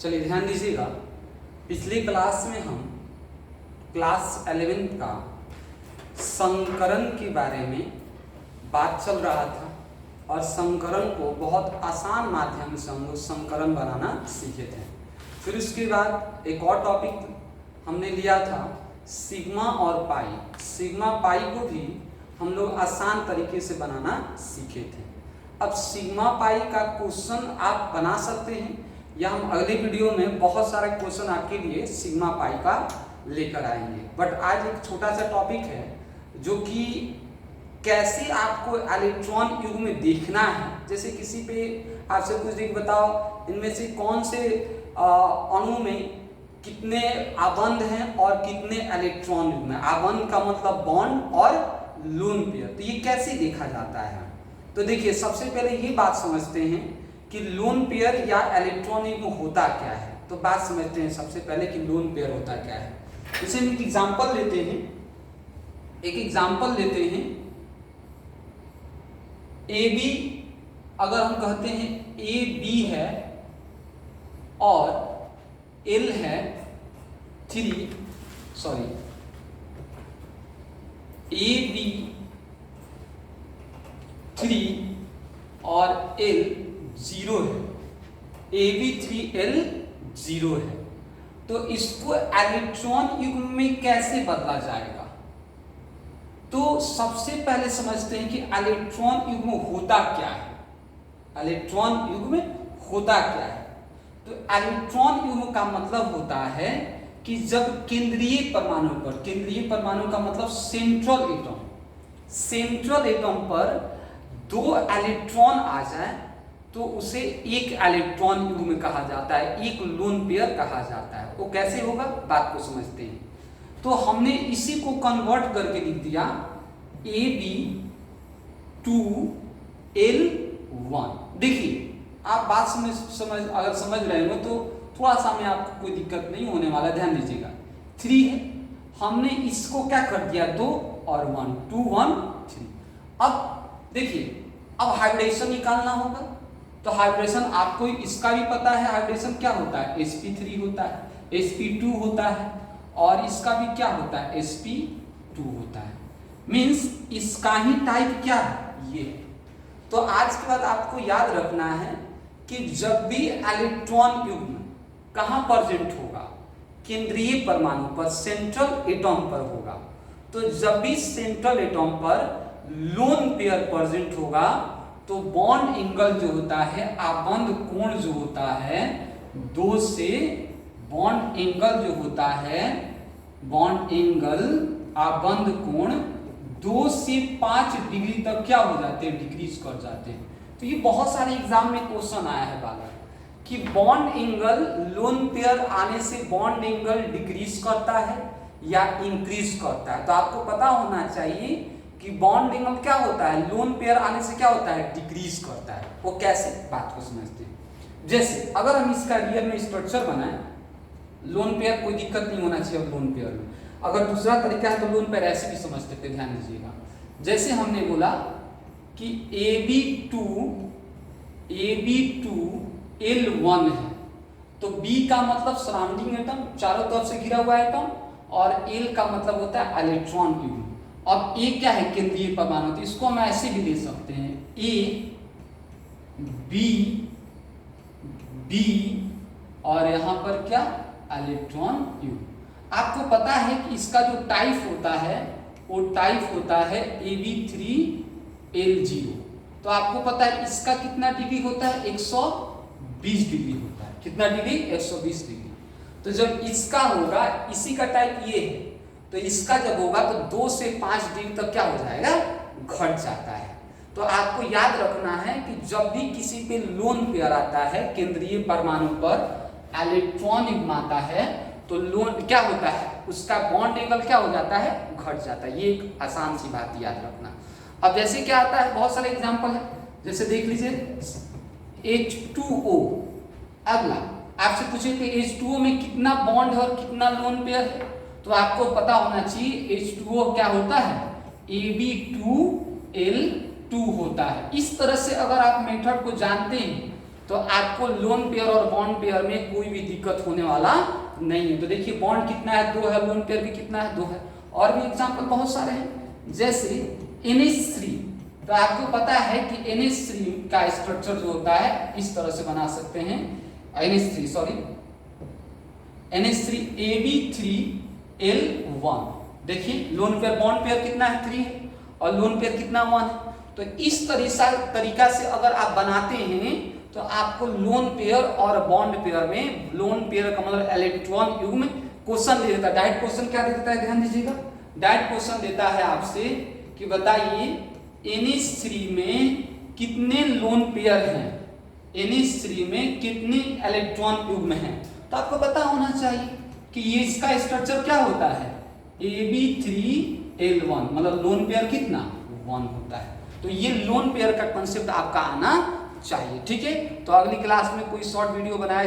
चलिए ध्यान दीजिएगा, पिछली क्लास में हम क्लास 11th का संकरण के बारे में बात चल रहा था और संकरण को बहुत आसान माध्यम से हम लोग संकरण बनाना सीखे थे। फिर उसके बाद एक और टॉपिक हमने लिया था सिग्मा और पाई। सिग्मा पाई को भी हम लोग आसान तरीके से बनाना सीखे थे। अब सिग्मा पाई का क्वेश्चन आप बना सकते हैं या हम अगले वीडियो में बहुत सारे क्वेश्चन आपके लिए सिग्मा पाई का लेकर आएंगे। बट आज एक छोटा सा टॉपिक है जो कि कैसे आपको इलेक्ट्रॉन युग में देखना है। जैसे किसी पे आपसे कुछ देख बताओ इनमें से कौन से अणु में कितने आबंध हैं और कितने इलेक्ट्रॉन युग में। आबंध का मतलब बॉन्ड और लोन पेयर, तो ये कैसे देखा जाता है। तो देखिए सबसे पहले ये बात समझते हैं कि लोन पेयर या इलेक्ट्रॉन युग्म होता क्या है। तो बात समझते हैं सबसे पहले कि लोन पेयर होता क्या है। इसे हम एक एग्जांपल लेते हैं, ए बी। अगर हम कहते हैं ए बी है और एल है 3, ए बी 3 और एल 0 है, ए बी 3 एल 0 है। तो इसको इलेक्ट्रॉन युग्म में कैसे बदला जाएगा। तो सबसे पहले समझते हैं कि इलेक्ट्रॉन युग्म होता क्या है। इलेक्ट्रॉन युग्म होता क्या है। तो इलेक्ट्रॉन युग्म का मतलब होता है कि जब केंद्रीय परमाणु का मतलब सेंट्रल एटम पर 2 इलेक्ट्रॉन आ जाए तो उसे एक इलेक्ट्रॉन युग्म कहा जाता है, एक लोन पेयर कहा जाता है। वो कैसे होगा बात को समझते हैं। तो हमने इसी को कन्वर्ट करके लिख दिया ए बी 2 एल 1। देखिए आप बात अगर समझ रहे हो तो थोड़ा सा में आपको कोई दिक्कत नहीं होने वाला। ध्यान दीजिएगा 3 है, हमने इसको क्या कर दिया 2 और 1, 2 1 3। अब देखिए अब हाइब्रिडेशन निकालना होगा। तो हाइब्रिडेशन आपको इसका भी पता है, हाइब्रिडेशन क्या होता है sp3 होता है, sp2 होता है और इसका भी क्या होता है sp2 होता है। मींस इसका ही टाइप क्या है ये। तो आज के बाद आपको याद रखना है कि जब भी इलेक्ट्रॉन युग्म कहां प्रेजेंट होगा, केंद्रीय परमाणु पर, सेंट्रल एटम पर होगा। तो जब भी सेंट्रल एटम पर लोन पेयर प्रेजेंट होगा तो बॉन्ड एंगल जो होता है, आबंध कोण जो होता है 2 से बॉन्ड एंगल जो होता है, बॉन्ड एंगल आबंध कोण 2 से 5 डिग्री तक क्या हो जाते हैं, डिक्रीज कर जाते हैं। तो ये बहुत सारे एग्जाम में क्वेश्चन आया है बालक कि बॉन्ड एंगल लोन पेयर आने से बॉन्ड एंगल डिक्रीज करता है या इंक्रीज करता है। तो आपको पता होना चाहिए कि बॉन्ड एंगल क्या होता है, लोन पेयर आने से क्या होता है, डिक्रीज करता है। वो कैसे, बात को समझते हैं। जैसे अगर हम इसका रियल में स्ट्रक्चर बनाए, लोन पेयर कोई दिक्कत नहीं होना चाहिए। लोन पेयर में अगर दूसरा तरीका है तो लोन पेयर ऐसे भी समझ सकते हैं। ध्यान दीजिएगा जैसे हमने बोला कि AB2 L1 है, तो B का मतलब सराउंडिंग एटम, चारों तरफ से घिरा हुआ एटम, और L का मतलब होता है इलेक्ट्रॉन युग्म। अब A क्या है, केंद्रीय परमाणु। तो इसको हम ऐसे भी ले सकते हैं A B B और यहां पर क्या इलेक्ट्रॉन युग्म। आपको पता है कि इसका जो टाइप होता है वो टाइप होता है AB3L0। तो आपको पता है इसका कितना डिग्री होता है, 120 डिग्री होता है। कितना डिग्री, 120 डिग्री। तो जब इसका होगा, इसी का टाइप ये है, तो इसका जब होगा तो 2 से 5 डिग्री तक क्या हो जाएगा, घट जाता है। तो आपको याद रखना है कि जब भी किसी पे लोन पेयर आता है, केंद्रीय परमाणु पर इलेक्ट्रॉन युग्म आता है, तो लोन क्या होता है, उसका बॉन्ड एंगल क्या हो जाता है, घट जाता है। ये एक आसान सी बात याद रखना। अब जैसे क्या आता है, बहुत सारे एग्जांपल है। जैसे देख लीजिए H2O। अगला आपसे पूछे कि H2O में कितना बॉन्ड है और कितना लोन पेयर है, तो आपको पता होना चाहिए H2O क्या होता है, AB2L2 होता है। इस तरह से अगर आप मेथड को जानते हैं तो आपको लोन पेयर और बॉन्ड पेयर में कोई भी दिक्कत होने वाला नहीं है। तो देखिए बॉन्ड कितना है, 2 है, लोन पेयर भी कितना है, 2 है। और भी एग्जाम्पल बहुत सारे हैं, जैसे NH3। तो आपको पता है कि NH3 का स्ट्रक्चर जो होता है इस तरह से बना सकते हैं, NH3AB3L1। देखिए लोन पेयर बॉन्ड पेयर कितना है, 3 है, और लोन पेयर कितना, 1 है। तो इस तरीका से अगर आप बनाते हैं तो आपको लोन पेयर और बॉन्ड पेयर में, लोन पेयर का मतलब इलेक्ट्रॉन युग्म क्वेश्चन दे देता है। डायरेक्ट क्वेश्चन क्या दे देता है, ध्यान दीजिएगा। डायरेक्ट क्वेश्चन देता है आपसे कि बताइए NH3 में कितने लोन पेयर हैं, NH3 में कितने इलेक्ट्रॉन युग्म हैं। तो आपको पता होना चाहिए कि ये इसका स्ट्रक्चर क्या होता है, AB3L1, मतलब लोन पेयर कितना, 1 होता है। तो ये लोन पेयर का कंसेप्ट आपका आना चाहिए, ठीक है। तो अगली क्लास में कोई शॉर्ट वीडियो बनाया